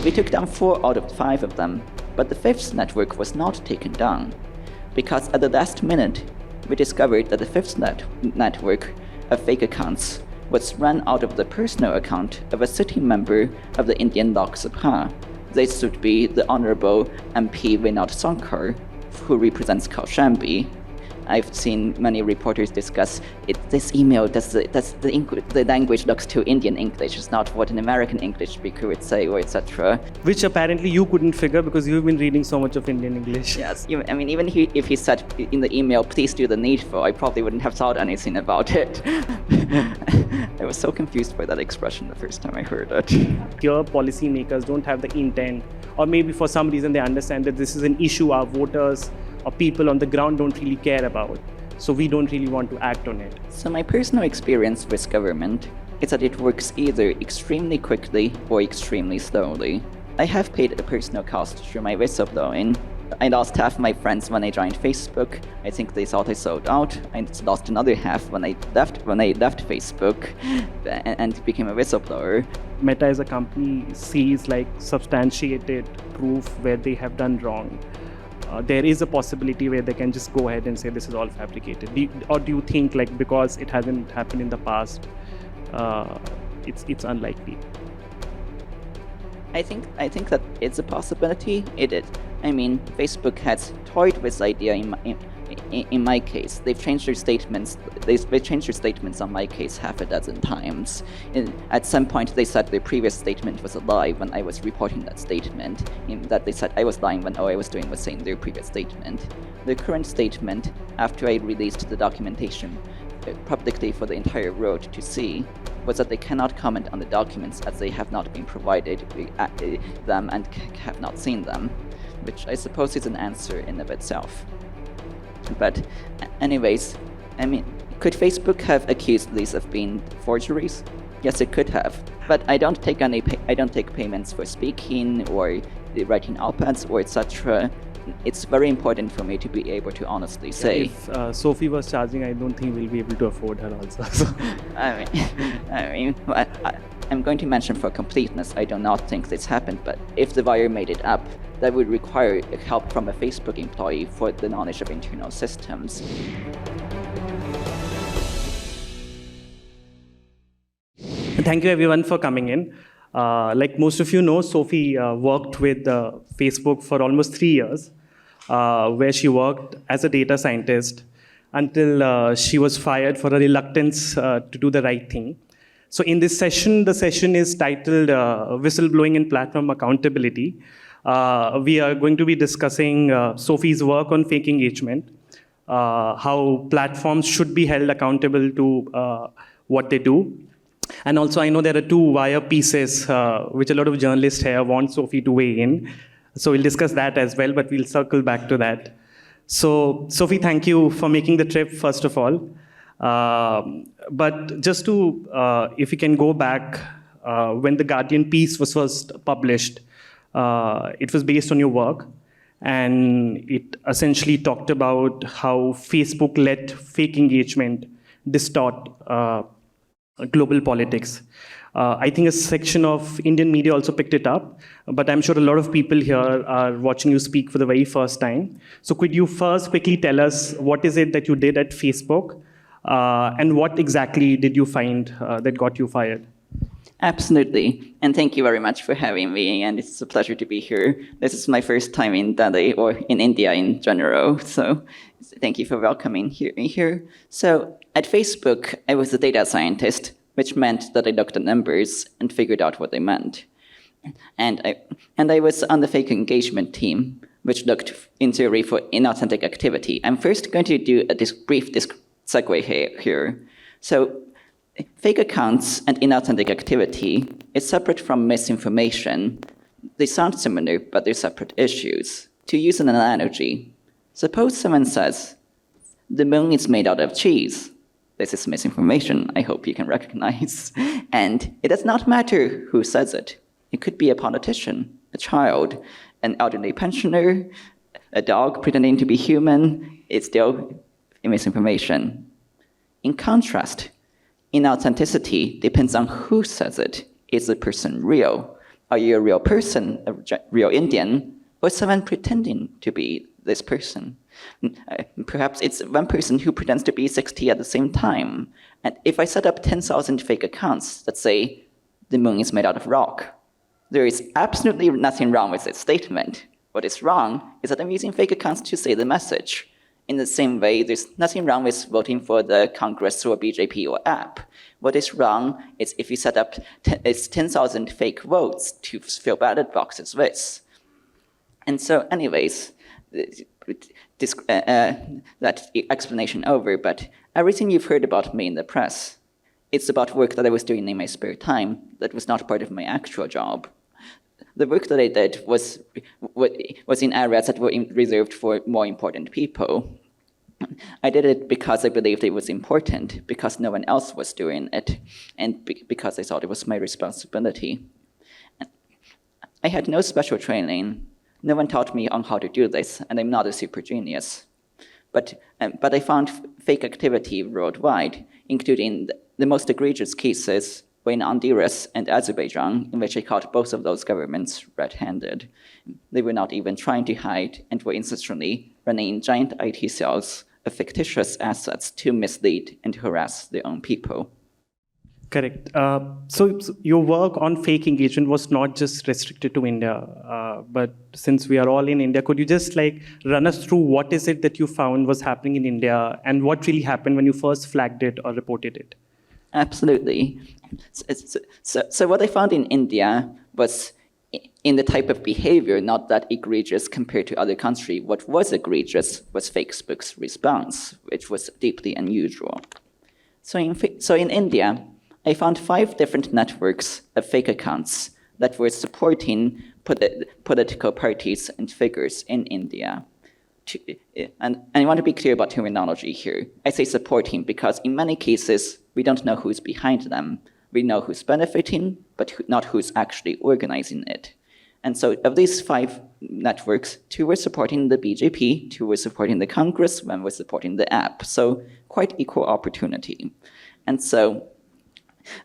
We took down 4 out of 5 of them, but the 5th network was not taken down, because at the last minute, we discovered that the 5th network of fake accounts was run out of the personal account of a sitting member of the Indian Lok Sabha. This would be the Honorable MP Vinod Sankar, who represents Kaushambi. I've seen many reporters discuss this email, the language looks too Indian English, it's not what an American English speaker would say, or etc. Which apparently you couldn't figure because you've been reading so much of Indian English. Yes, I mean, even if he said in the email, please do the needful, I probably wouldn't have thought anything about it. I was so confused by that expression the first time I heard it. Here, policymakers don't have the intent, or maybe for some reason they understand that this is an issue our voters or people on the ground don't really care about. So we don't really want to act on it. So my personal experience with government is that it works either extremely quickly or extremely slowly. I have paid a personal cost through my whistleblowing. I lost half my friends when I joined Facebook. I think they thought I sold out. I lost another half when I left Facebook and became a whistleblower. Meta as a company sees like substantiated proof where they have done wrong. There is a possibility where they can just go ahead and say this is all fabricated. Or do you think like because it hasn't happened in the past, it's unlikely? I think that it's a possibility. It is. I mean, Facebook has toyed with the idea in my case. They've changed their statements. They've changed their statements on my case half a dozen times. At some point, they said their previous statement was a lie when I was reporting that statement. In that they said I was lying when all I was doing was saying their previous statement. The current statement, after I released the documentation publicly for the entire world to see, was that they cannot comment on the documents as they have not been provided them and have not seen them, which I suppose is an answer in of itself. But anyways, I mean, could Facebook have accused these of being forgeries? Yes, it could have. But I don't take payments for speaking or writing op-eds or etc. It's very important for me to be able to honestly say. If Sophie was charging, I don't think we'll be able to afford her also. I'm going to mention for completeness, I do not think this happened, but if the wire made it up, that would require help from a Facebook employee for the knowledge of internal systems. Thank you everyone for coming in. Like most of you know, Sophie worked with Facebook for almost 3 years, where she worked as a data scientist until she was fired for a reluctance to do the right thing. So in this session, the session is titled Whistleblowing and Platform Accountability. We are going to be discussing Sophie's work on fake engagement, how platforms should be held accountable to what they do. And also, I know there are 2 wire pieces which a lot of journalists here want Sophie to weigh in. So we'll discuss that as well, but we'll circle back to that. So, Sophie, thank you for making the trip, first of all. But just to, if you can go back, when the Guardian piece was first published, it was based on your work. And it essentially talked about how Facebook let fake engagement distort global politics. I think a section of Indian media also picked it up, but I'm sure a lot of people here are watching you speak for the very first time. So could you first quickly tell us what is it that you did at Facebook, and what exactly did you find that got you fired? Absolutely, and thank you very much for having me, and it's a pleasure to be here. This is my first time in Delhi, or in India in general, so thank you for welcoming me here. So at Facebook, I was a data scientist, which meant that I looked at numbers and figured out what they meant. And I was on the fake engagement team, which looked in theory for inauthentic activity. I'm first going to do a brief segue here. So fake accounts and inauthentic activity is separate from misinformation. They sound similar, but they're separate issues. To use an analogy, suppose someone says, the moon is made out of cheese. This is misinformation, I hope you can recognize. And it does not matter who says it. It could be a politician, a child, an elderly pensioner, a dog pretending to be human. It's still misinformation. In contrast, inauthenticity depends on who says it. Is the person real? are you a real person, a real Indian, or someone pretending to be this person? Perhaps it's one person who pretends to be 60 at the same time. And if I set up 10,000 fake accounts that say the moon is made out of rock, there is absolutely nothing wrong with this statement. What is wrong is that I'm using fake accounts to say the message. In the same way, there's nothing wrong with voting for the Congress or BJP or app. What is wrong is if you set up 10,000 fake votes to fill ballot boxes with. And so anyways, that explanation over, but everything you've heard about me in the press, it's about work that I was doing in my spare time that was not part of my actual job. The work that I did was in areas that were reserved for more important people. I did it because I believed it was important, because no one else was doing it, and because I thought it was my responsibility. I had no special training. No one taught me on how to do this, and I'm not a super genius. But I found fake activity worldwide, including the most egregious cases were in Honduras and Azerbaijan, in which I caught both of those governments red-handed. They were not even trying to hide and were incessantly running giant IT cells of fictitious assets to mislead and harass their own people. Correct. So your work on fake engagement was not just restricted to India, but since we are all in India, could you just run us through what is it that you found was happening in India and what really happened when you first flagged it or reported it? Absolutely. So what I found in India was in the type of behavior not that egregious compared to other countries. What was egregious was Facebook's response, which was deeply unusual. So in India, I found 5 different networks of fake accounts that were supporting political parties and figures in India. And I want to be clear about terminology here. I say supporting because in many cases, we don't know who's behind them. We know who's benefiting, but not who's actually organizing it. And so of these 5 networks, 2 were supporting the BJP, 2 were supporting the Congress, 1 was supporting the app. So quite equal opportunity. And so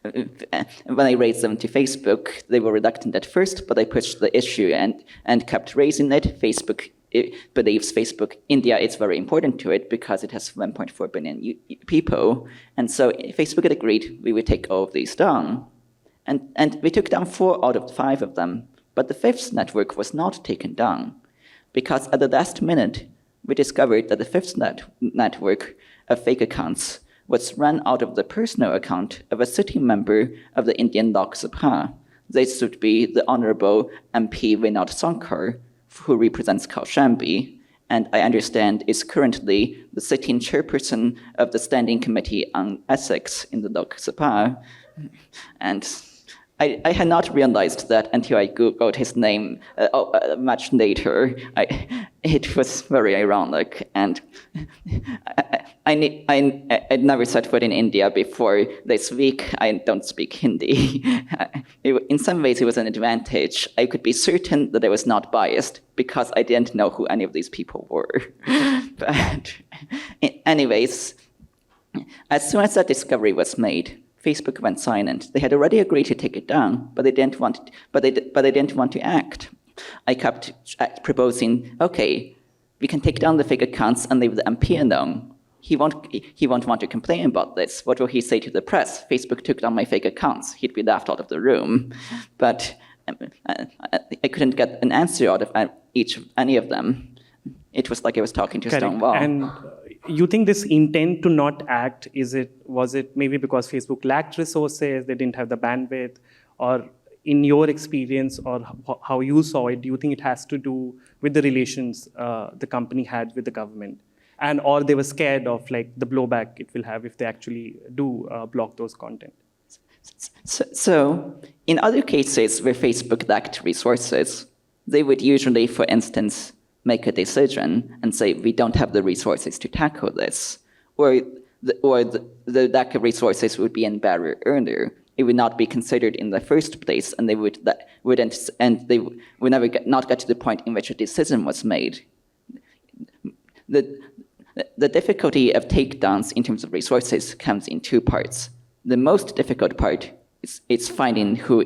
when I raised them to Facebook, they were reluctant at first, but I pushed the issue and kept raising it. Facebook believes India is very important to it because it has 1.4 billion people. And so Facebook had agreed we would take all of these down. And we took down 4 out of 5 of them. But the 5th network was not taken down because at the last minute, we discovered that the 5th network of fake accounts was run out of the personal account of a sitting member of the Indian Lok Sabha. This would be the Honorable MP Vinod Sankar, who represents Kaushambi, and I understand is currently the sitting chairperson of the Standing Committee on Ethics in the Lok Sabha. And I had not realized that until I Googled his name much later. It was very ironic, and I'd never set foot in India before this week. I don't speak Hindi. In some ways, it was an advantage. I could be certain that I was not biased because I didn't know who any of these people were. But anyways, as soon as that discovery was made, Facebook went silent. They had already agreed to take it down, but they didn't want to act. I kept proposing, okay, we can take down the fake accounts and leave the MP alone. He won't want to complain about this. What will he say to the press? Facebook took down my fake accounts. He'd be laughed out of the room. But I couldn't get an answer out of any of them. It was like I was talking to a stone wall. And you think this intent to not act, was it maybe because Facebook lacked resources, they didn't have the bandwidth, or in your experience or how you saw it, do you think it has to do with the relations the company had with the government? And or they were scared of the blowback it will have if they actually do block those content? So in other cases where Facebook lacked resources, they would usually, for instance, make a decision and say, we don't have the resources to tackle this. Or the lack of resources would be in barrier earlier. It would not be considered in the first place, and they would never not get to the point in which a decision was made. The difficulty of takedowns in terms of resources comes in 2 parts. The most difficult part is finding who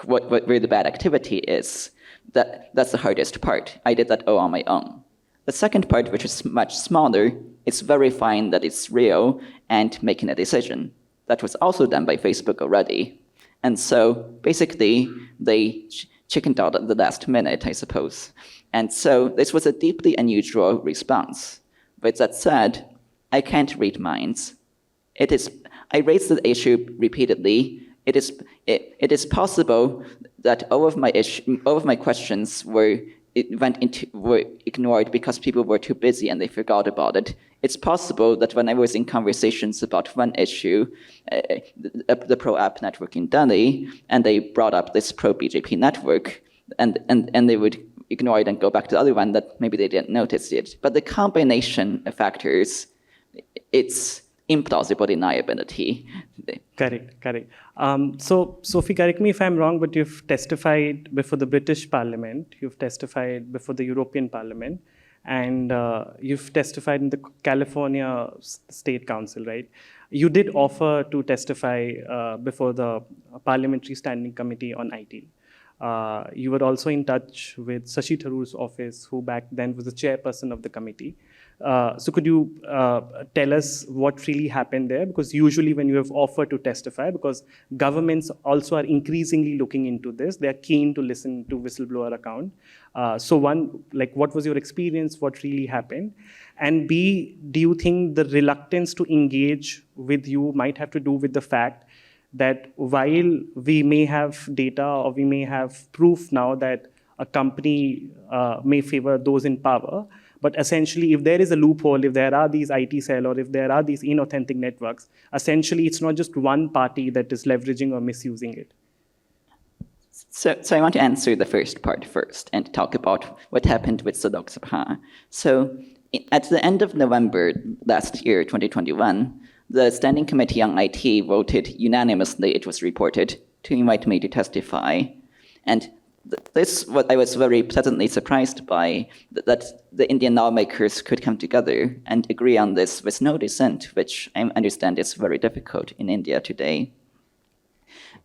where the bad activity is. That's the hardest part. I did that all on my own. The second part, which is much smaller, is verifying that it's real and making a decision. That was also done by Facebook already. And so basically, they chickened out at the last minute, I suppose. And so this was a deeply unusual response. With that said, I can't read minds. I raised the issue repeatedly. It is possible that all of my questions were ignored because people were too busy and they forgot about it. It's possible that when I was in conversations about one issue, the pro-app network in Delhi, and they brought up this pro-BJP network, and they would ignore it and go back to the other one, that maybe they didn't notice it. But the combination of factors, it's implausible deniability. Correct. So, Sophie, correct me if I'm wrong, but you've testified before the British Parliament, you've testified before the European Parliament, and you've testified in the California State Council, right? You did offer to testify before the Parliamentary Standing Committee on IT. You were also in touch with Shashi Tharoor's office, who back then was the chairperson of the committee. So could you tell us what really happened there? Because usually when you have offered to testify, because governments also are increasingly looking into this, they are keen to listen to whistleblower account. So one, like, what was your experience? What really happened? And B, do you think the reluctance to engage with you might have to do with the fact that while we may have data or we may have proof now that a company may favor those in power, but essentially, if there is a loophole, if there are these IT cell or if there are these inauthentic networks, essentially it's not just one party that is leveraging or misusing it. So I want to answer the first part first and talk about what happened with the Lok Sabha. So at the end of November last year, 2021, the Standing Committee on IT voted unanimously, it was reported, to invite me to testify. And this, what I was very pleasantly surprised by, that the Indian lawmakers could come together and agree on this with no dissent, which I understand is very difficult in India today.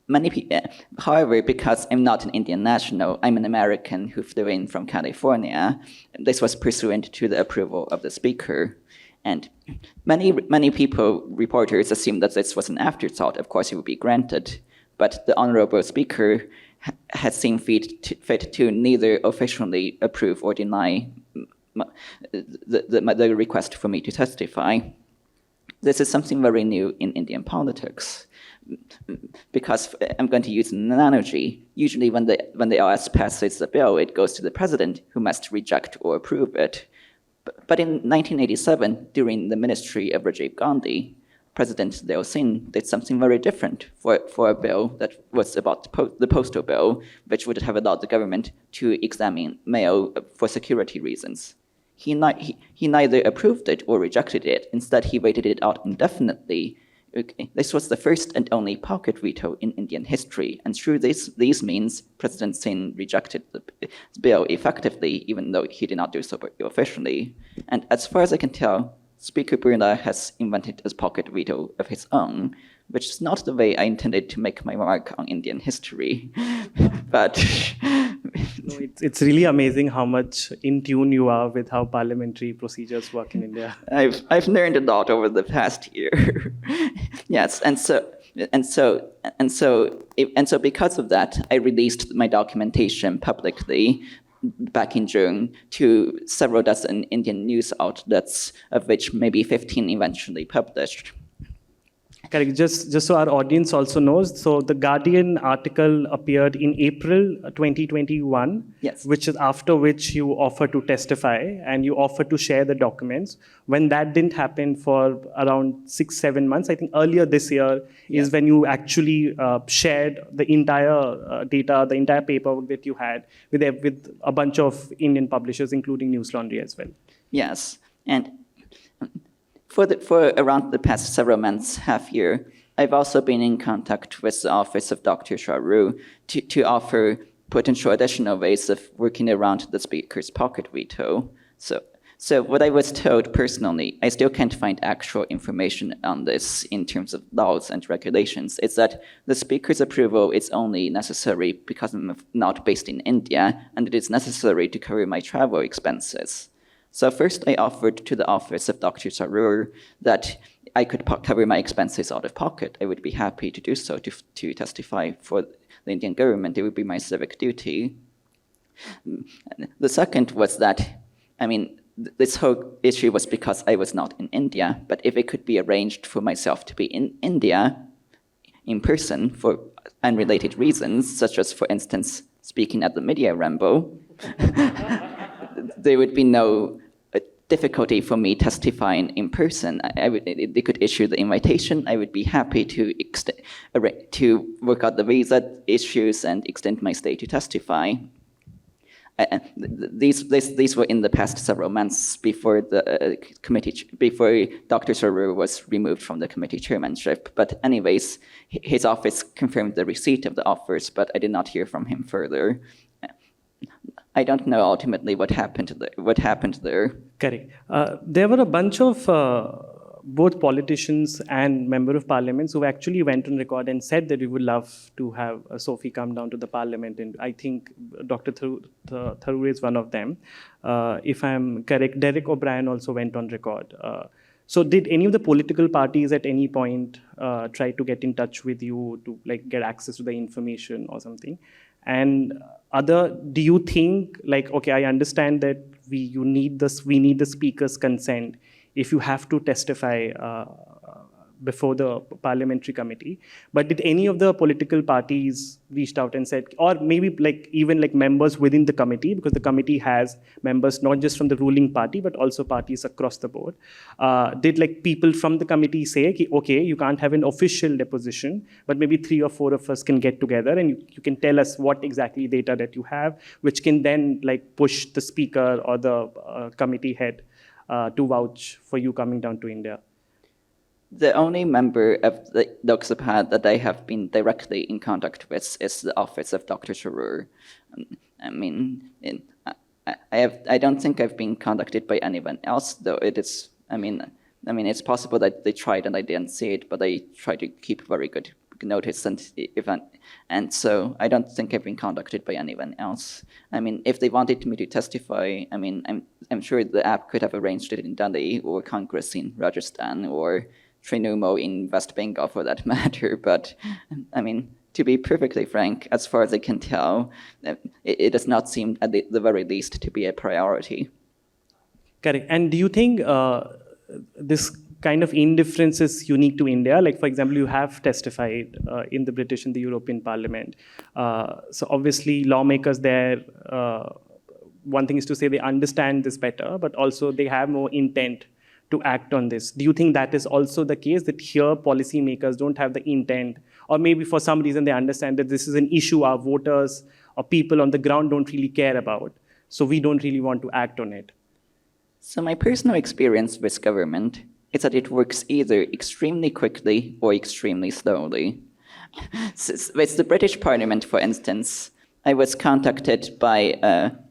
Many people, however, because I'm not an Indian national, I'm an American who flew in from California. This was pursuant to the approval of the speaker. And many people, reporters, assumed that this was an afterthought. Of course, it would be granted. But the honorable speaker has seen fit to neither officially approve or deny the request for me to testify. This is something very new in Indian politics, because I'm going to use an analogy. Usually when the LS passes a bill, it goes to the president, who must reject or approve it. But in 1987, during the ministry of Rajiv Gandhi, President Leo Singh did something very different for a bill that was about the postal bill, which would have allowed the government to examine mail for security reasons. He neither approved it or rejected it. Instead, he waited it out indefinitely. This was the first and only pocket veto in Indian history, and through these means, President Singh rejected the bill effectively, even though he did not do so officially. And as far as I can tell, Speaker Birla has invented a pocket veto of his own, which is not the way I intended to make my mark on Indian history. But no, it's really amazing how much in tune you are with how parliamentary procedures work in India. I've learned a lot over the past year. Yes, and so because of that, I released my documentation publicly back in June to several dozen Indian news outlets, of which maybe 15 eventually published. Correct. Just so our audience also knows, so the Guardian article appeared in April 2021, yes, which is after which you offered to testify and you offered to share the documents. When that didn't happen for around 6-7 months, I think earlier this year is when you actually shared the entire data, the entire paperwork that you had with a bunch of Indian publishers, including Newslaundry as well. Yes, and for around the past several months, half year, I've also been in contact with the office of Dr. Shah Roo to offer potential additional ways of working around the speaker's pocket veto. So what I was told personally, I still can't find actual information on this in terms of laws and regulations, is that the speaker's approval is only necessary because I'm not based in India, and it is necessary to cover my travel expenses. So first I offered to the office of Dr. Sarur that I could cover my expenses out of pocket. I would be happy to do so to testify for the Indian government. It would be my civic duty. The second was that, this whole issue was because I was not in India, but if it could be arranged for myself to be in India in person for unrelated reasons, such as, for instance, speaking at the media ramble, there would be no difficulty for me testifying in person. They could issue the invitation. I would be happy to work out the visa issues and extend my stay to testify. These were in the past several months before the before Dr. Sarur was removed from the committee chairmanship. But anyways, his office confirmed the receipt of the offers, but I did not hear from him further. I don't know ultimately what happened there. Correct. There were a bunch of both politicians and member of parliaments who actually went on record and said that we would love to have Sophie come down to the parliament. And I think Dr. Tharoor is one of them. If I'm correct, Derek O'Brien also went on record. So did any of the political parties at any point try to get in touch with you to get access to the information or something? And do you think, okay, I understand that we need the speaker's consent if you have to testify before the parliamentary committee, but did any of the political parties reached out and said, or maybe even members within the committee, because the committee has members not just from the ruling party, but also parties across the board, did people from the committee say, okay, you can't have an official deposition, but maybe 3 or 4 of us can get together and you can tell us what exactly data that you have, which can then push the speaker or the committee head to vouch for you coming down to India? The only member of the Lok Sabha that I have been directly in contact with is the office of Dr. Sarur. I don't think I've been contacted by anyone else, though it is, it's possible that they tried and I didn't see it, but I try to keep very good notice and so I don't think I've been contacted by anyone else. If they wanted me to testify, I'm sure the app could have arranged it in Delhi or Congress in Rajasthan or Trinumo in West Bengal for that matter. But to be perfectly frank, as far as I can tell, it does not seem at the very least to be a priority. Correct. And do you think this kind of indifference is unique to India? For example, you have testified in the British and the European Parliament. So obviously lawmakers there, one thing is to say they understand this better, but also they have more intent to act on this. Do you think that is also the case, that here policymakers don't have the intent, or maybe for some reason they understand that this is an issue our voters or people on the ground don't really care about, so we don't really want to act on it? So my personal experience with government is that it works either extremely quickly or extremely slowly. With the British Parliament, for instance, I was contacted by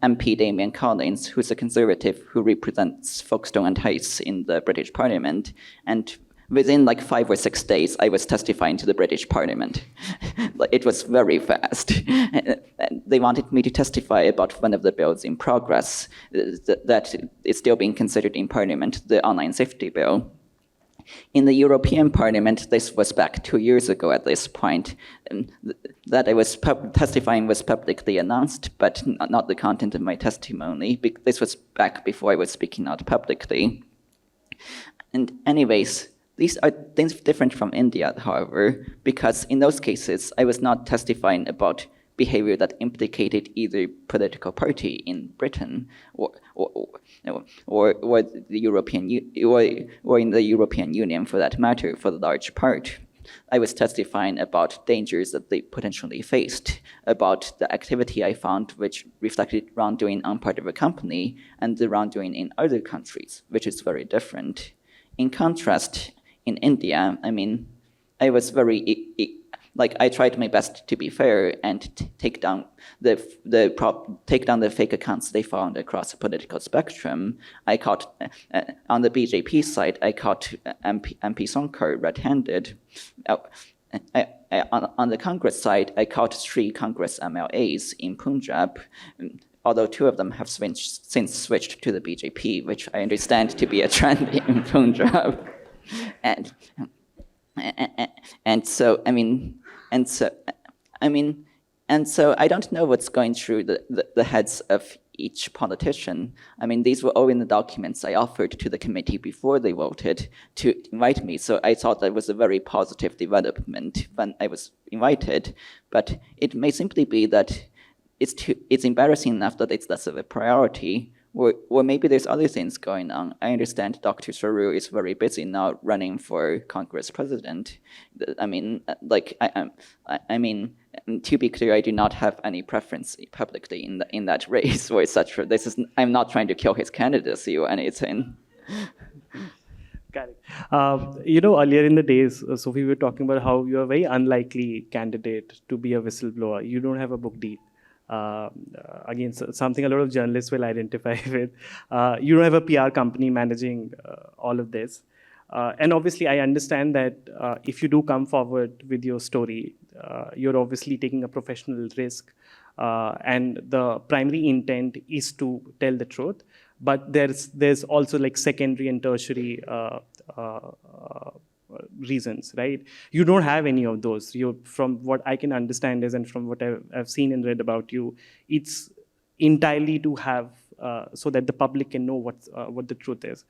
MP Damian Collins, who's a Conservative who represents Folkestone and Heights in the British Parliament, and within 5 or 6 days, I was testifying to the British Parliament. It was very fast. They wanted me to testify about one of the bills in progress that is still being considered in Parliament, the online safety bill. In the European Parliament, this was back 2 years ago at this point, that I was testifying was publicly announced, but not the content of my testimony. This was back before I was speaking out publicly. And anyways, these are things different from India, however, because in those cases, I was not testifying about behavior that implicated either political party in Britain or the European or in the European Union for that matter, for the large part. I was testifying about dangers that they potentially faced, about the activity I found which reflected wrongdoing on part of a company and the wrongdoing in other countries, which is very different. In contrast, in India, I was very I tried my best to be fair and take down the fake accounts they found across the political spectrum. I caught on the BJP side, I caught MP Sonkar red-handed. On the Congress side, I caught 3 Congress MLAs in Punjab, although 2 of them have since switched to the BJP, which I understand to be a trend in Punjab. And so I don't know what's going through the heads of each politician. I mean, these were all in the documents I offered to the committee before they voted to invite me. So I thought that was a very positive development when I was invited. But it may simply be that it's embarrassing enough that it's less of a priority. Or maybe there's other things going on. I understand Dr. Saru is very busy now running for Congress president. I mean, to be clear, I do not have any preference publicly in that race or etc. I'm not trying to kill his candidacy or anything. Got it. Earlier in the days, Sophie, we were talking about how you're a very unlikely candidate to be a whistleblower. You don't have a book deal. Again, something a lot of journalists will identify with. You don't have a PR company managing all of this. And obviously, I understand that if you do come forward with your story, you're obviously taking a professional risk. And the primary intent is to tell the truth. But there's also like secondary and tertiary reasons, right? You don't have any of those. From what I can understand is, and from what I've seen and read about you, it's entirely to have so that the public can know what the truth is.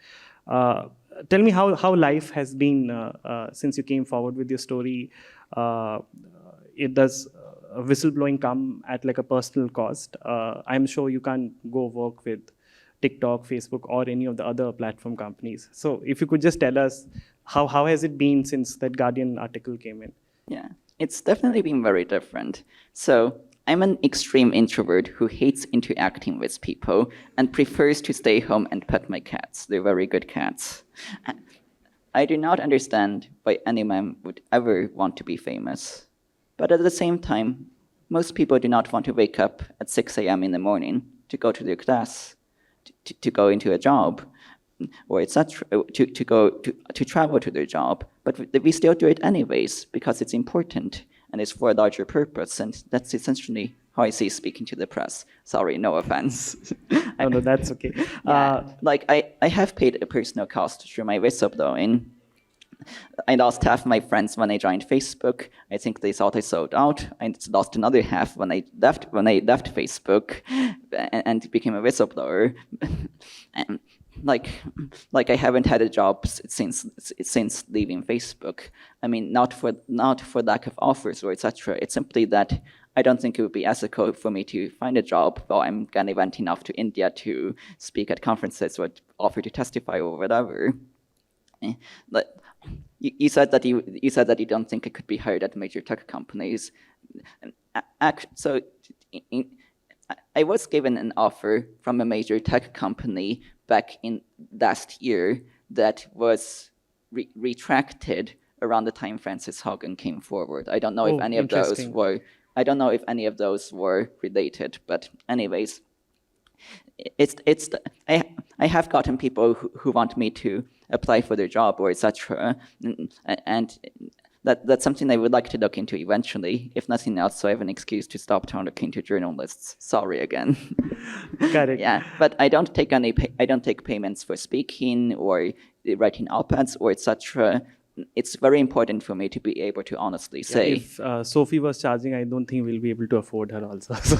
Tell me how life has been since you came forward with your story. Does whistleblowing come at like a personal cost? I'm sure you can't go work with TikTok, Facebook, or any of the other platform companies. So if you could just tell us, how has it been since that Guardian article came in? Yeah, it's definitely been very different. So I'm an extreme introvert who hates interacting with people and prefers to stay home and pet my cats. They're very good cats. I do not understand why anyone would ever want to be famous. But at the same time, most people do not want to wake up at 6 a.m. in the morning to go to their class, to go into a job, or etc., to travel to their job. But we still do it anyways because it's important and it's for a larger purpose. And that's essentially how I see speaking to the press. Sorry, no offense. No, that's okay. I have paid a personal cost through my whistleblowing. I lost half my friends when I joined Facebook. I think they thought I sold out. I lost another half when I left Facebook and became a whistleblower. And I haven't had a job since leaving Facebook. I mean, not for lack of offers or etc. It's simply that I don't think it would be ethical for me to find a job while I'm gallivanting off to India to speak at conferences or offer to testify or whatever. But you said that you don't think I could be hired at major tech companies. So I was given an offer from a major tech company back in last year that was retracted around the time Frances Haugen came forward. I don't know if any of those were. I don't know if any of those were related, but anyways, I have gotten people who want me to apply for their job or etc. And that's something I would like to look into eventually, if nothing else, so I have an excuse to stop talking to journalists. Sorry again. Got it. Yeah, but I don't take payments for speaking or writing op-eds or etc. It's very important for me to be able to honestly say. If Sophie was charging, I don't think we'll be able to afford her also. So.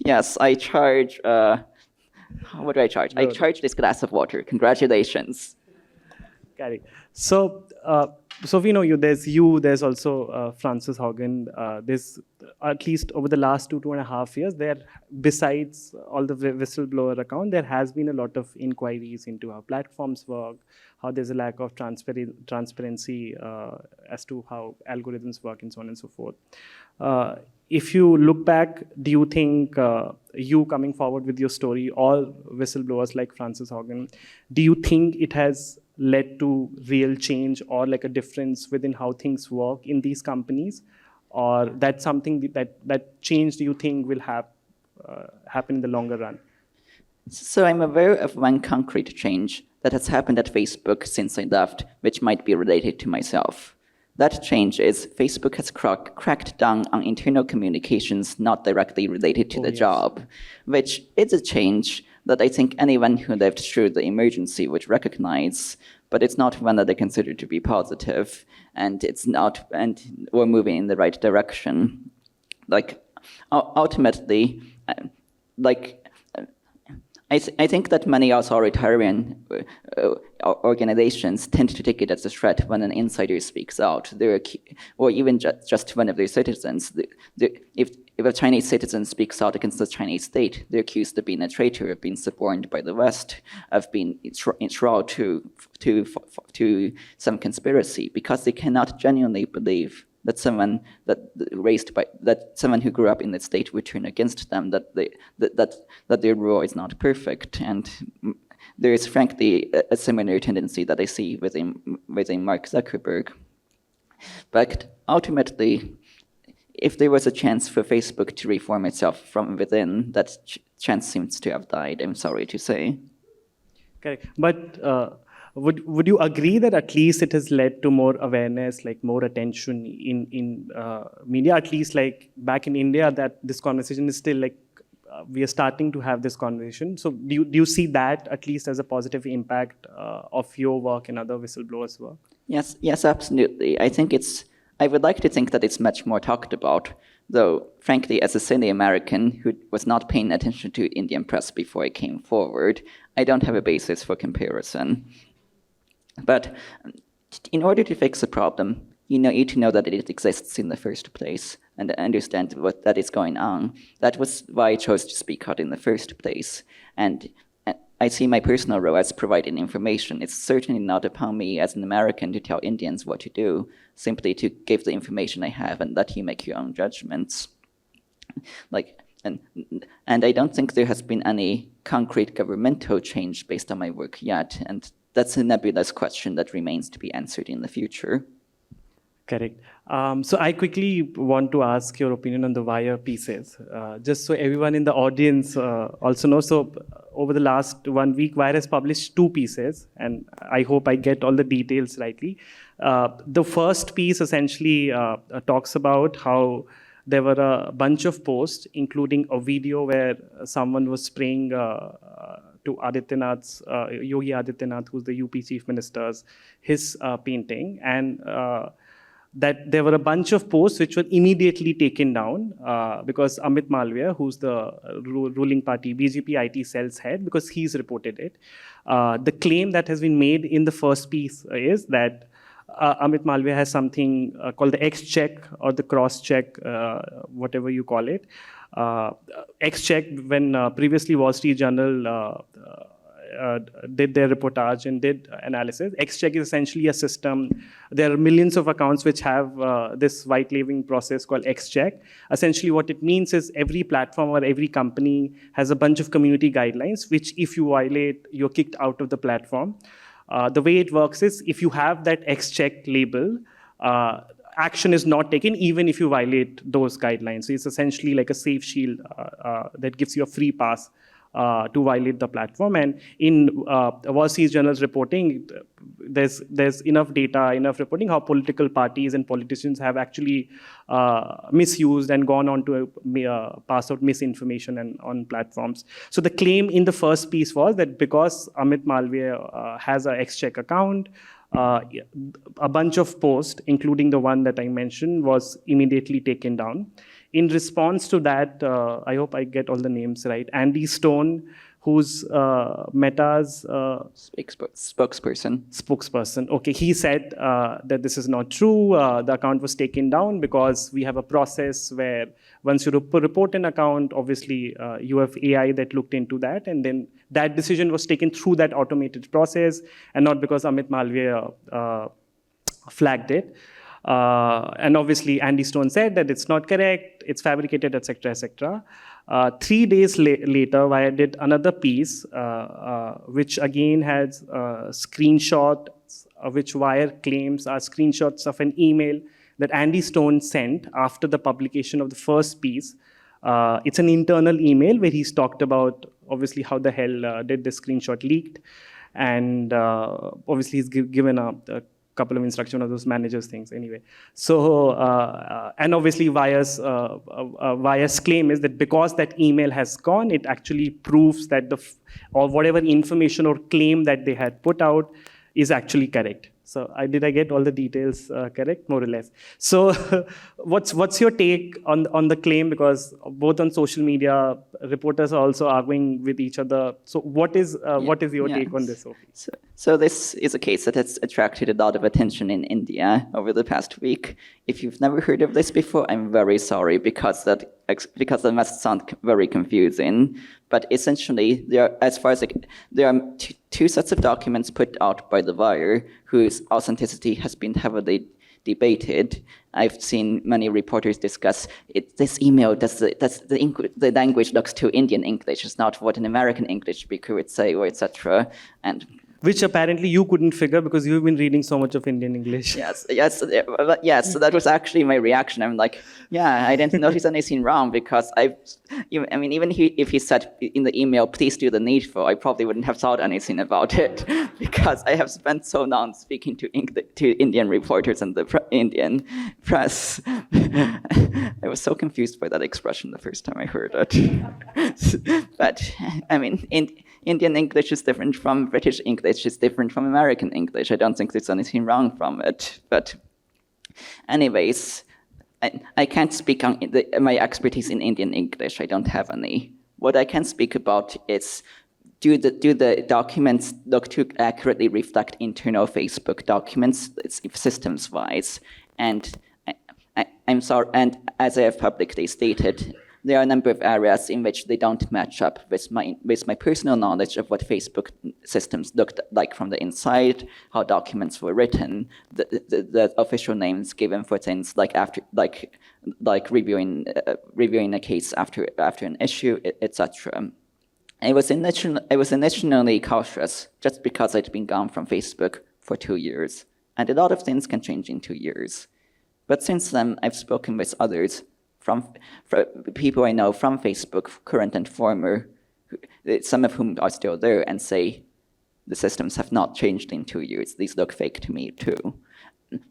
Yes, I charge. What do I charge? I charge this glass of water. Congratulations. Got it. So, Sophie, there's also Frances Haugen. There's, at least over the last 2.5 years, besides all the whistleblower account, there has been a lot of inquiries into how platforms work, how there's a lack of transparency as to how algorithms work, and so on and so forth. If you look back, do you think you coming forward with your story, or whistleblowers like Frances Haugen, do you think it has led to real change or like a difference within how things work in these companies? Or that's something that change do you think will happen in the longer run? So I'm aware of one concrete change that has happened at Facebook since I left, which might be related to myself. That change is Facebook has cracked down on internal communications not directly related to the job, which is a change that I think anyone who lived through the emergency would recognize, but it's not one that I consider to be positive, and we're moving in the right direction. Like, ultimately, I think that many authoritarian organizations tend to take it as a threat when an insider speaks out, or even just one of their citizens. If a Chinese citizen speaks out against the Chinese state, they're accused of being a traitor, of being suborned by the West, of being enthralled to some conspiracy, because they cannot genuinely believe that someone who grew up in the state would turn against them, that their rule is not perfect. And there is frankly a similar tendency that I see within Mark Zuckerberg. But ultimately, if there was a chance for Facebook to reform itself from within, that chance seems to have died, I'm sorry to say. Correct. But would you agree that at least it has led to more awareness, like more attention in media? At least like back in India, that this conversation is still like we are starting to have this conversation. So do you see that at least as a positive impact of your work and other whistleblowers' work? Yes, absolutely. I would like to think that it's much more talked about, though, frankly, as a silly American who was not paying attention to Indian press before I came forward, I don't have a basis for comparison. But in order to fix a problem, you need to know that it exists in the first place and understand that is going on. That was why I chose to speak out in the first place. And I see my personal role as providing information. It's certainly not upon me as an American to tell Indians what to do, simply to give the information I have and let you make your own judgments. And I don't think there has been any concrete governmental change based on my work yet, and that's a nebulous question that remains to be answered in the future. Correct. So I quickly want to ask your opinion on the Wire pieces, just so everyone in the audience also knows. So over the last 1 week, Wire has published 2 pieces, and I hope I get all the details rightly. The first piece essentially talks about how there were a bunch of posts, including a video where someone was spraying to Adityanath's, Yogi Adityanath, who's the UP chief minister's, his painting, and that there were a bunch of posts which were immediately taken down because Amit Malviya, who's the ruling party BJP IT cell's head, because he's reported it. The claim that has been made in the first piece is that Amit Malviya has something called the X-check or the cross-check, whatever you call it. X-check, when previously Wall Street Journal did their reportage and did analysis. X-check is essentially a system. There are millions of accounts which have this white labeling process called X-check. Essentially what it means is every platform or every company has a bunch of community guidelines, which if you violate, you're kicked out of the platform. The way it works is if you have that X-check label, action is not taken even if you violate those guidelines. So it's essentially like a safe shield that gives you a free pass to violate the platform. And in Wall Street Journal's reporting, there's enough data, enough reporting how political parties and politicians have actually misused and gone on to pass out misinformation on platforms. So the claim in the first piece was that because Amit Malviya has an X-check account, a bunch of posts, including the one that I mentioned, was immediately taken down. In response to that, I hope I get all the names right, Andy Stone, who's Meta's spokesperson. Okay, he said that this is not true. The account was taken down because we have a process where once you report an account, obviously you have AI that looked into that, and then that decision was taken through that automated process and not because Amit Malviya flagged it. And obviously, Andy Stone said that it's not correct, it's fabricated, etc., etc. 3 days later, Wire did another piece, which again has screenshots, which Wire claims are screenshots of an email that Andy Stone sent after the publication of the first piece. It's an internal email where he's talked about, obviously, how the hell did this screenshot leaked. And obviously, he's given a couple of instructions of those managers things anyway. So, and obviously Wire's claim is that because that email has gone, it actually proves that or whatever information or claim that they had put out is actually correct. So did I get all the details correct, more or less? So what's your take on the claim? Because both on social media, reporters are also arguing with each other. So what is your take on this, Sophie? So this is a case that has attracted a lot of attention in India over the past week. If you've never heard of this before, I'm very sorry, because that must sound very confusing. But essentially, there are two sets of documents put out by the Wire whose authenticity has been heavily debated. I've seen many reporters discuss this email. The language looks too Indian English. It's not what an American English speaker would say, or etc. And which apparently you couldn't figure because you've been reading so much of Indian English. Yes. So that was actually my reaction. I'm like, yeah, I didn't notice anything wrong, because even if he said in the email, please do the needful, I probably wouldn't have thought anything about it, because I have spent so long speaking to Indian reporters and the Indian press. I was so confused by that expression the first time I heard it. But Indian English is different from British English, is different from American English. I don't think there's anything wrong from it. But anyways, I can't speak on my expertise in Indian English. I don't have any. What I can speak about is, do the documents look to accurately reflect internal Facebook documents, systems-wise? And I'm sorry, and as I have publicly stated, there are a number of areas in which they don't match up with my personal knowledge of what Facebook systems looked like from the inside, how documents were written, the official names given for things like reviewing a case after an issue, etc. I was initially cautious just because I'd been gone from Facebook for 2 years, and a lot of things can change in 2 years. But since then, I've spoken with others, from people I know from Facebook, current and former, some of whom are still there, and say the systems have not changed in 2 years. These look fake to me too.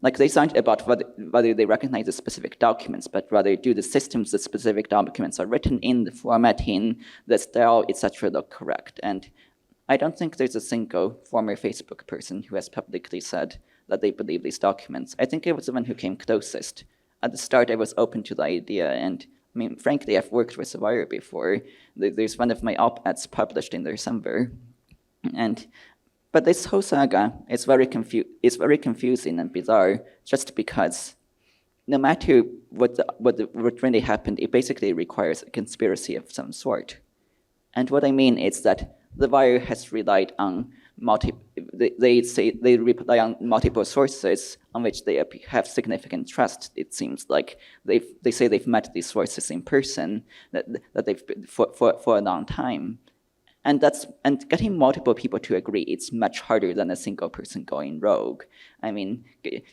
Like, they aren't about whether they recognize the specific documents, but rather do the systems the specific documents are written in, the formatting, the style, etc. look correct. And I don't think there's a single former Facebook person who has publicly said that they believe these documents. I think I was the one who came closest. At the start, I was open to the idea, and frankly, I've worked with the Wire before. There's one of my op-eds published in December, but this whole saga is very confusing and bizarre, just because no matter what really happened, it basically requires a conspiracy of some sort. And what I mean is that the Wire has relied on they rely on multiple sources on which they have significant trust. It seems like they say they've met these sources in person, that they've for a long time, and getting multiple people to agree, it's much harder than a single person going rogue. If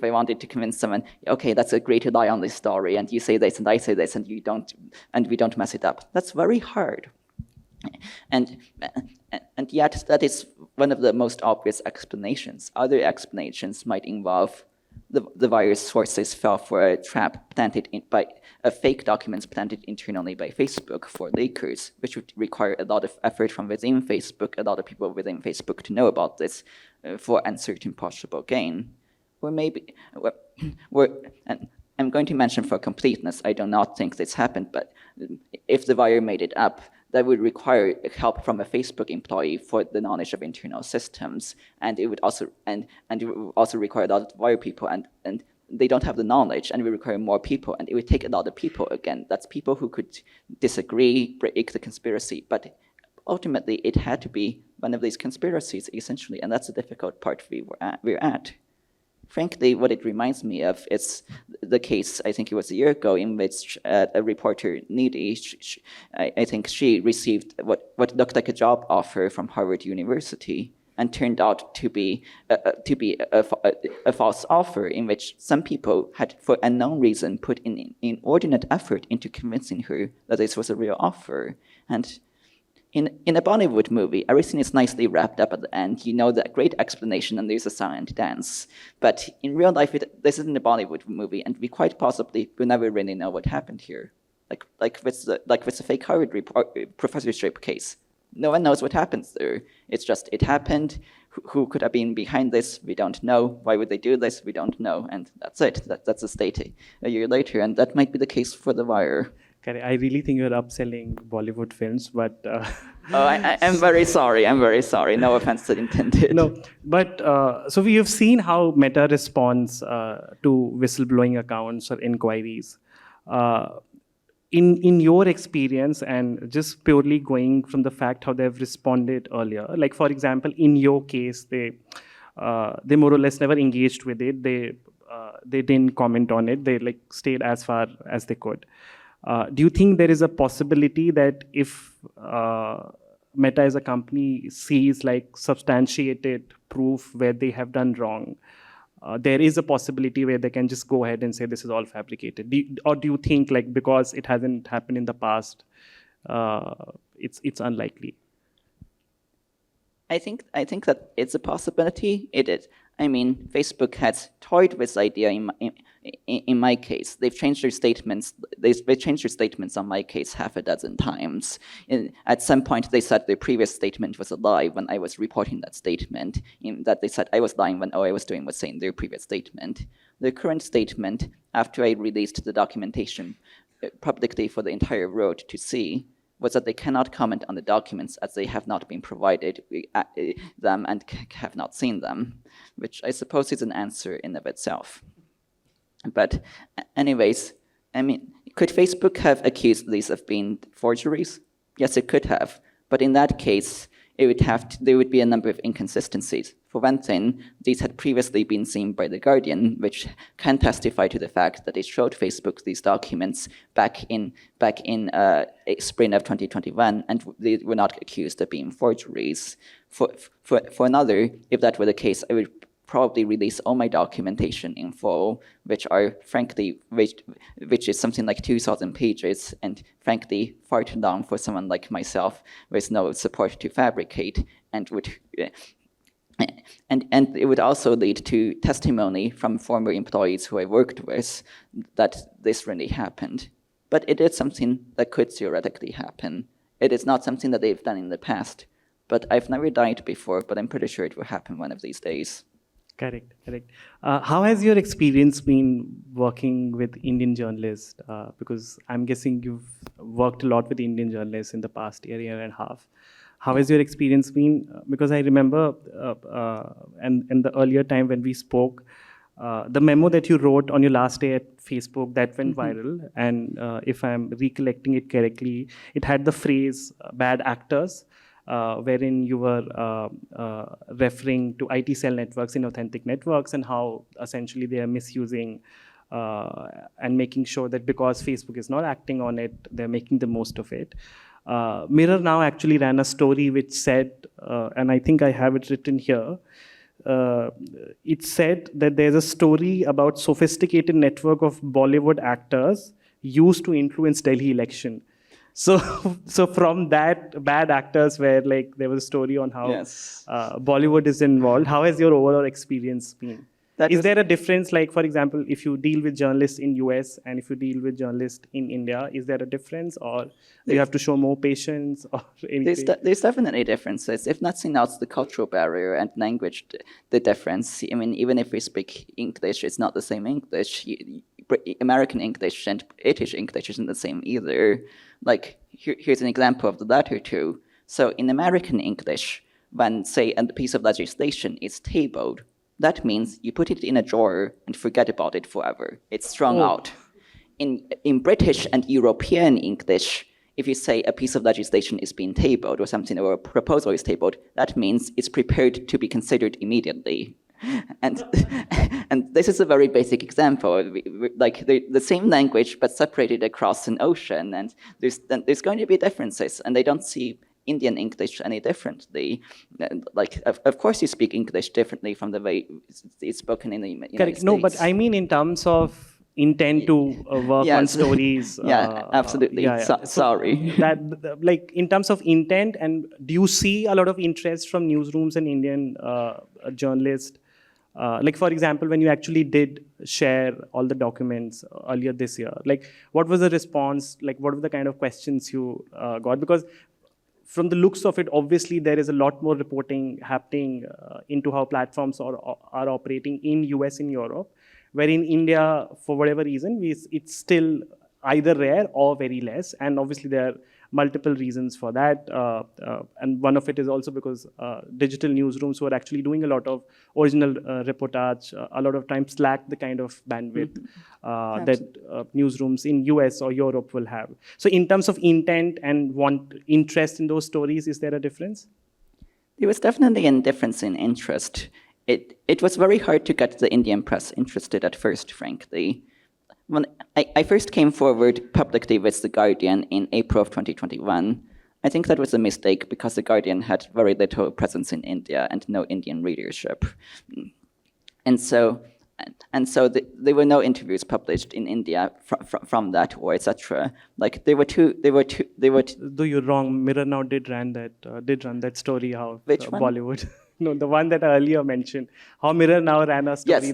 I wanted to convince someone, okay, let's agree to lie on this story, and you say this and I say this, and we don't mess it up. That's very hard. And yet, that is one of the most obvious explanations. Other explanations might involve the Wire's sources fell for a trap planted by fake documents planted internally by Facebook for leakers, which would require a lot of effort from within Facebook, a lot of people within Facebook to know about this for uncertain possible gain. Or maybe, and I'm going to mention for completeness, I do not think this happened, but if the Wire made it up, that would require help from a Facebook employee for the knowledge of internal systems, and it would also require a lot of Wire people, and they don't have the knowledge, and it would require more people, and it would take a lot of people again. That's people who could disagree, break the conspiracy, but ultimately it had to be one of these conspiracies, essentially, and that's the difficult part we're at. frankly, what it reminds me of is the case, I think it was a year ago, in which a reporter, Needy, I think she received what looked like a job offer from Harvard University, and turned out to be a false offer, in which some people had, for unknown reason, put in inordinate effort into convincing her that this was a real offer. And in a Bollywood movie, everything is nicely wrapped up at the end. You know the great explanation, and there's a song and dance. But in real life, this isn't a Bollywood movie, and we quite possibly will never really know what happened here. Like with the fake Harvard professorship case. No one knows what happens there. It's just, it happened. Who could have been behind this? We don't know. Why would they do this? We don't know. And that's it. That's the state a year later. And that might be the case for The Wire. Okay, I really think you're upselling Bollywood films, but... I'm very sorry. I'm very sorry. No offense intended. No, but so you've seen how Meta responds to whistleblowing accounts or inquiries. In your experience, and just purely going from the fact how they've responded earlier, like for example, in your case, they more or less never engaged with it. They didn't comment on it. They like stayed as far as they could. Do you think there is a possibility that if Meta as a company sees like substantiated proof where they have done wrong, there is a possibility where they can just go ahead and say this is all fabricated? Or do you think like because it hasn't happened in the past, it's unlikely? I think that it's a possibility. It is. I mean, Facebook has toyed with this idea in my case. They've changed their statements. They changed their statements on my case half a dozen times. At some point, they said their previous statement was a lie when I was reporting that statement. In that they said I was lying when all I was doing was saying their previous statement. The current statement, after I released the documentation publicly for the entire world to see, was that they cannot comment on the documents as they have not been provided them and have not seen them, which I suppose is an answer in of itself. But anyways, I mean, could Facebook have accused these of being forgeries? Yes, it could have. But in that case, there would be a number of inconsistencies. For one thing, these had previously been seen by The Guardian, which can testify to the fact that it showed Facebook these documents back in spring of 2021, and they were not accused of being forgeries. For another, if that were the case, I would probably release all my documentation in full, which are frankly, which is something like 2,000 pages, and frankly far too long for someone like myself with no support to fabricate, and it would also lead to testimony from former employees who I worked with that this really happened. But it is something that could theoretically happen. It is not something that they've done in the past, but I've never done it before, but I'm pretty sure it will happen one of these days. Correct. How has your experience been working with Indian journalists? Because I'm guessing you've worked a lot with Indian journalists in the past year and a half. How has your experience been? Because I remember, and in the earlier time when we spoke, the memo that you wrote on your last day at Facebook, that went viral. And if I'm recollecting it correctly, it had the phrase bad actors, wherein you were referring to IT cell networks, inauthentic networks, and how essentially they are misusing and making sure that because Facebook is not acting on it, they're making the most of it. Mirror now actually ran a story which said, and I think I have it written here, it said that there's a story about sophisticated network of Bollywood actors used to influence Delhi election. So from that, bad actors, where like there was a story on how Bollywood is involved. How has your overall experience been? Is there a difference, like for example, if you deal with journalists in US and if you deal with journalists in India, is there a difference, or do you have to show more patience or anything? There's definitely differences. If nothing else, the cultural barrier and language, the difference. I mean, even if we speak English, it's not the same English. American English and British English isn't the same either. Like, here's an example of the latter two. So in American English, when, say, a piece of legislation is tabled, that means you put it in a drawer and forget about it forever. It's strung out. In British and European English, if you say a piece of legislation is being tabled or something, or a proposal is tabled, that means it's prepared to be considered immediately. And, and this is a very basic example, like the same language but separated across an ocean, and there's going to be differences, and they don't see Indian English any differently. Like, of course you speak English differently from the way it's spoken in the United States. No, but I mean in terms of intent to work on stories. Yeah, absolutely. Sorry. Like in terms of intent, and do you see a lot of interest from newsrooms and Indian journalists? Like, for example, when you actually did share all the documents earlier this year, like what was the response? Like, what were the kind of questions you got? Because from the looks of it, obviously there is a lot more reporting happening into how platforms are operating in US, in Europe, where in India, for whatever reason, it's still either rare or very less. And obviously there are multiple reasons for that. And one of it is also because digital newsrooms who are actually doing a lot of original reportage, a lot of times lack the kind of bandwidth that newsrooms in US or Europe will have. So in terms of intent and interest in those stories, is there a difference? There was definitely a difference in interest. It was very hard to get the Indian press interested at first, frankly. When I first came forward publicly with The Guardian in April of 2021, I think that was a mistake because The Guardian had very little presence in India and no Indian readership. And so there were no interviews published in India from that, or etc. Like there were two. Though you're wrong, Mirror Now did run that story. How Which one? Bollywood. No, the one that I earlier mentioned. How Mirror Now ran a story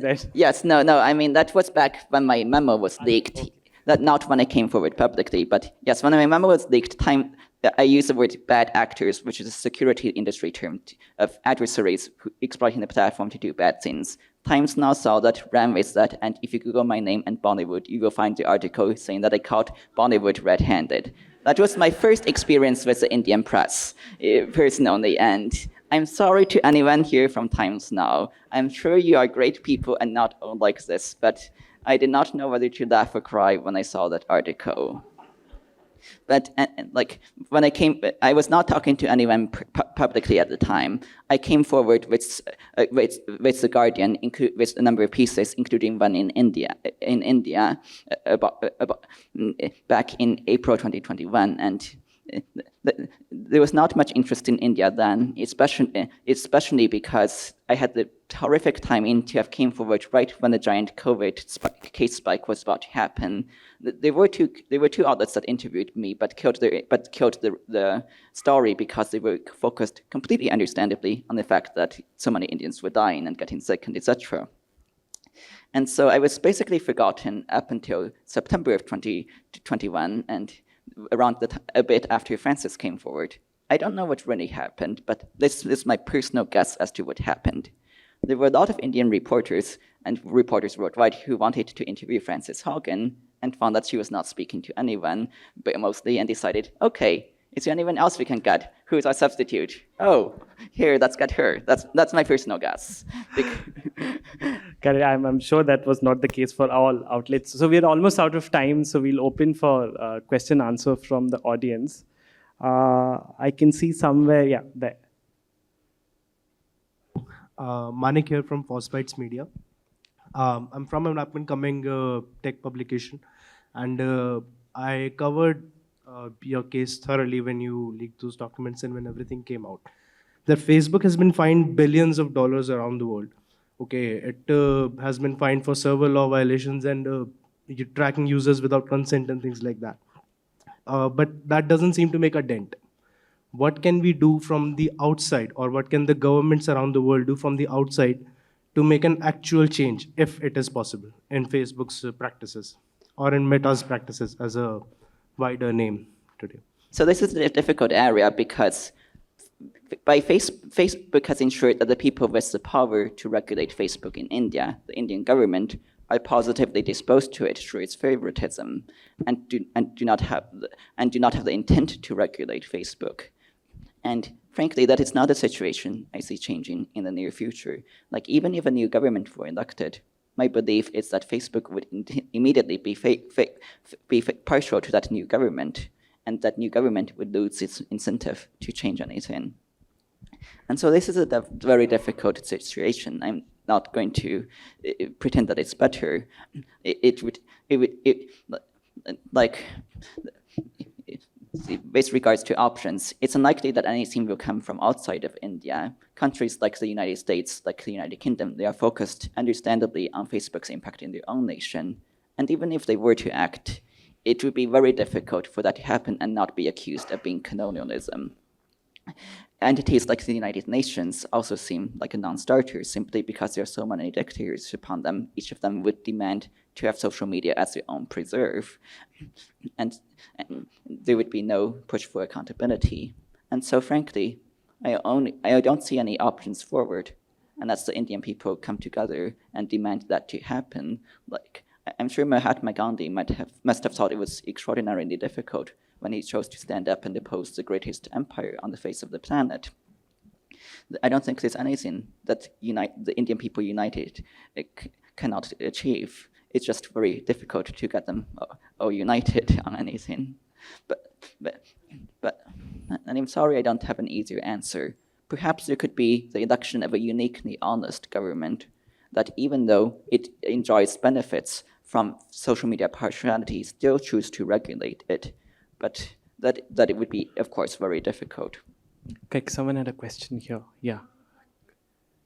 No. I mean, that was back when my memo was leaked. Okay. That not when I came forward publicly, but yes, when my memo was leaked, I used the word bad actors, which is a security industry term of adversaries exploiting the platform to do bad things. Times Now saw that, ran with that, and if you Google my name and Bollywood, you will find the article saying that I caught Bollywood red-handed. That was my first experience with the Indian press, personally, and I'm sorry to anyone here from Times Now. I'm sure you are great people and not all like this, but I did not know whether to laugh or cry when I saw that article. But like when I was not talking to anyone publicly at the time. I came forward with The Guardian, with a number of pieces, including one in India, about back in April 2021, and there was not much interest in India then, especially because I had the horrific timing to have came forward right when the giant COVID case spike was about to happen. There were two outlets that interviewed me, but killed the story because they were focused completely understandably on the fact that so many Indians were dying and getting sick and etc. And so I was basically forgotten up until September of 2021, and around a bit after Francis came forward. I don't know what really happened, but this is my personal guess as to what happened. There were a lot of Indian reporters and reporters worldwide who wanted to interview Frances Haugen and found that she was not speaking to anyone, but mostly, and decided, okay, is there anyone else we can get? Who is our substitute? Oh, here, let's get her. That's my personal guess. I'm sure that was not the case for all outlets. So we're almost out of time, so we'll open for question answer from the audience. I can see somewhere, there. Manik here from Phosphites Media. I'm from an up-and-coming tech publication, and I covered your case thoroughly when you leaked those documents and when everything came out. That Facebook has been fined billions of dollars around the world. Okay, it has been fined for server law violations and you're tracking users without consent and things like that. But that doesn't seem to make a dent. What can we do from the outside, or what can the governments around the world do from the outside to make an actual change, if it is possible, in Facebook's practices or in Meta's practices as a wider name today? So this is a difficult area because Facebook has ensured that the people with the power to regulate Facebook in India, the Indian government, are positively disposed to it through its favoritism, and do not have the intent to regulate Facebook. And frankly, that is not a situation I see changing in the near future. Like, even if a new government were elected, my belief is that Facebook would immediately be partial to that new government, and that new government would lose its incentive to change anything. And so this is a very difficult situation. not going to pretend that it's better. With regards to options, it's unlikely that anything will come from outside of India. Countries like the United States, like the United Kingdom, they are focused, understandably, on Facebook's impact in their own nation. And even if they were to act, it would be very difficult for that to happen and not be accused of being colonialism. Entities like the United Nations also seem like a non-starter simply because there are so many dictators upon them. Each of them would demand to have social media as their own preserve. And there would be no push for accountability. And so frankly, I don't see any options forward. And that's the Indian people come together and demand that to happen. Like, I'm sure Mahatma Gandhi must have thought it was extraordinarily difficult when he chose to stand up and oppose the greatest empire on the face of the planet. I don't think there's anything that the Indian people united cannot achieve. It's just very difficult to get them all united on anything. But and I'm sorry I don't have an easier answer. Perhaps there could be the election of a uniquely honest government that, even though it enjoys benefits from social media partiality, still choose to regulate it. But that it would be, of course, very difficult. Okay, someone had a question here. Yeah.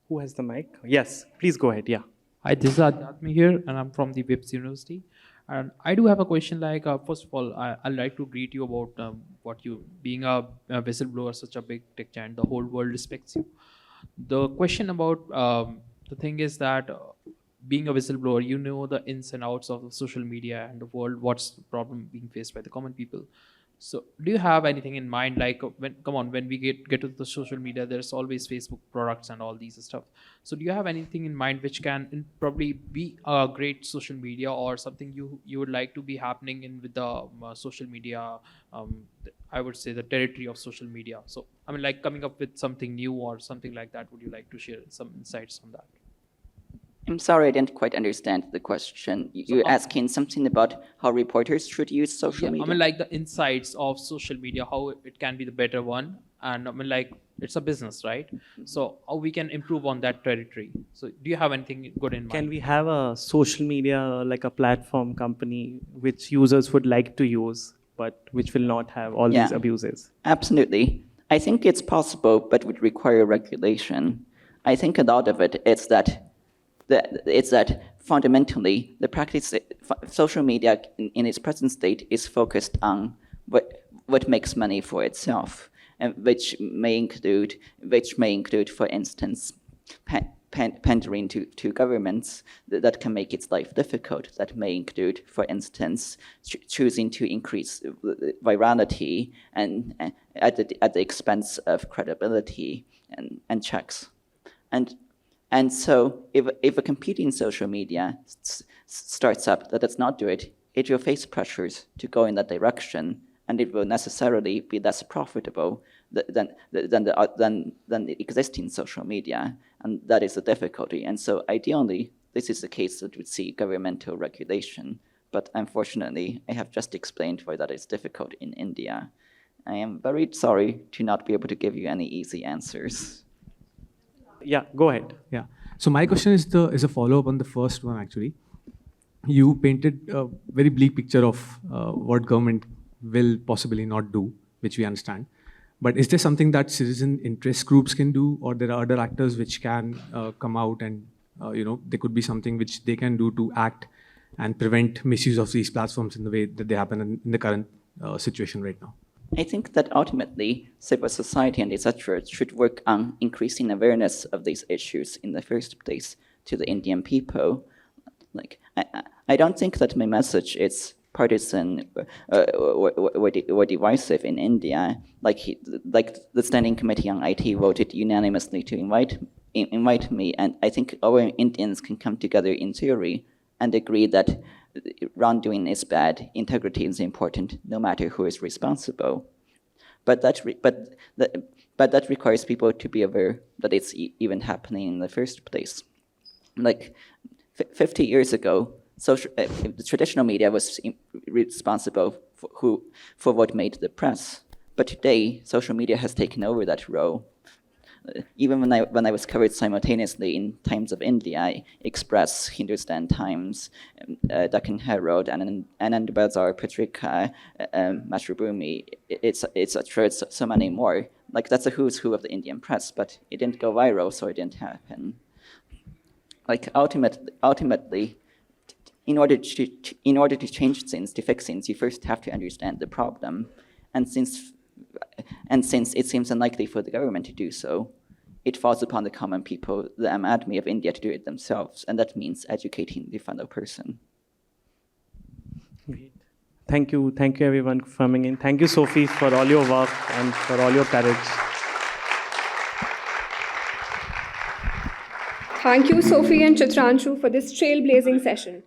Who has the mic? Yes, please go ahead. Yeah. Hi, this is Admi here, and I'm from the WIPS University. And I do have a question. Like, first of all, I'd like to greet you about what you being a whistleblower, such a big tech giant. The whole world respects you. The question about the thing is that being a whistleblower, you know the ins and outs of social media and the world. What's the problem being faced by the common people? So, do you have anything in mind? Like, when we get to the social media, there's always Facebook products and all these stuff. So, do you have anything in mind which can probably be a great social media, or something you would like to be happening in with the social media? I would say the territory of social media. So, I mean, like coming up with something new or something like that. Would you like to share some insights on that? I'm sorry, I didn't quite understand the question. You're asking something about how reporters should use social media? I mean, like the insights of social media, how it can be the better one. And I mean, like, it's a business, right? So how we can improve on that territory. So do you have anything good in mind? Can we have a social media, like a platform company, which users would like to use, but which will not have all these abuses? Absolutely. I think it's possible, but would require regulation. I think a lot of it is that fundamentally the practice, social media in its present state is focused on what makes money for itself, and which may include, for instance, pandering to governments that can make its life difficult. That may include, for instance, choosing to increase virality and at the expense of credibility and checks. And so if a competing social media starts up that does not do it, it will face pressures to go in that direction, and it will necessarily be less profitable than the existing social media, and that is a difficulty. And so ideally, this is the case that would see governmental regulation, but unfortunately, I have just explained why that is difficult in India. I am very sorry to not be able to give you any easy answers. Yeah, go ahead. Yeah. So my question is a follow-up on the first one, actually. You painted a very bleak picture of what government will possibly not do, which we understand. But is there something that citizen interest groups can do, or there are other actors which can come out and, there could be something which they can do to act and prevent misuse of these platforms in the way that they happen in the current situation right now? I think that ultimately civil society and etc. should work on increasing awareness of these issues in the first place to the Indian people. Like, I don't think that my message is partisan or divisive in India. Like the Standing Committee on IT voted unanimously to invite me, and I think our Indians can come together in theory and agree that wrongdoing is bad, integrity is important, no matter who is responsible. But that requires people to be aware that it's even happening in the first place. Like 50 years ago, the traditional media was responsible for what made the press. But today, social media has taken over that role. even when I was covered simultaneously in Times of India, Express, Hindustan Times, Deccan Herald, and Anand Bazar, Patrika, Mashrubhumi, it's so many more. Like, that's a who's who of the Indian press, but it didn't go viral, so it didn't happen. Like, ultimately, in order to change things, to fix things, you first have to understand the problem. And since it seems unlikely for the government to do so, it falls upon the common people, the Aam Aadmi of India, to do it themselves, and that means educating the fellow person. Great. Thank you everyone for coming in. Thank you, Sophie, for all your work and for all your courage. Thank you, Sophie and Chitranshu, for this trailblazing session.